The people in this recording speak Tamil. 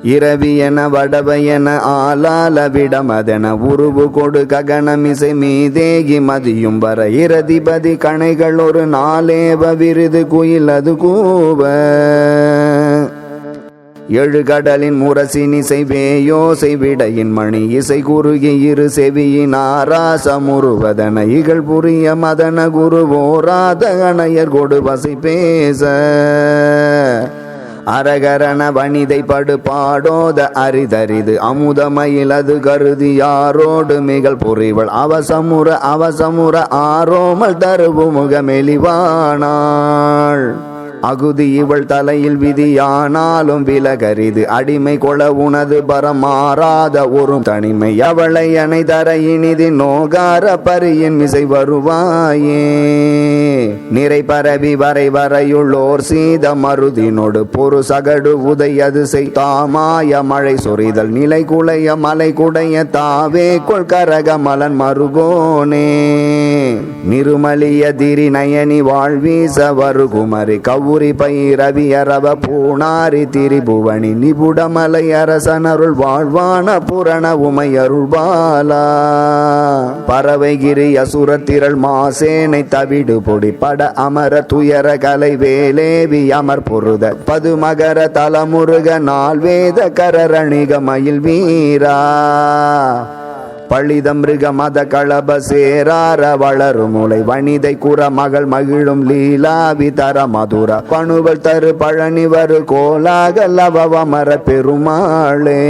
இரவியன வடவையன ஆலால விடமதென உருவு கொடு ககனமிசை மீதேகி மதியும் வர இரதிபதி கணைகள் ஒரு நாளேவ விருது குயில் அது கூவ எழுகடலின் முரசினிசை வேயோசை விடையின் மணி இசை குறுகி இரு செவியின் ஆராச முருவதன இகழ் புரிய மதன குருவோராத அணையர் கொடு வசை பேச அரகரண வனிதை படு பாடோத அரிதரிது அமுதமயில் அது கருதி யாரோடு மிகழ் புரிவள் அவசமுற ஆரோமல் தருவு முகமெலிவானாள் அகுதி இவள் தலையில் விதியானாலும் விலகரிது அடிமை கொள உனது பரமாறாத ஒரு தனிமை அவளை அணை தர இனிது நோகார பரியின் மிசை வருவாயே நிறை பரவி வரை வரையுள்ளோர் சீத மருதினோடு பொறு சகடு உதையது தாமாய மழை சொரிதல் நிலை குலைய மலை குடைய தாவே கொள் கரக மலன் மருகோனே நிருமலிய திரி நயனி வாழ்வீச வருகுமரி கவுரி பைரவி அரவ பூணாரி திரிபுவனி நிபுடமலை அரசனருள் வாழ்வான புரண உமையருள் பாலா பறவைகிரி அசுரத்திரள் மாசேனை தவிடு பொடி பட அமர துயர கலை வேலேவி அமர் பொருத பதுமகர தலமுருக நாள் வேத கரரணிக மயில் வீரா பழித மிருக மத களப சேரார வளரு முளை வனிதை குற மகள் மகிழும் லீலாவி தர மதுர பணுவல் தரு பழனி வரு கோலாக லவமர பெருமாளே.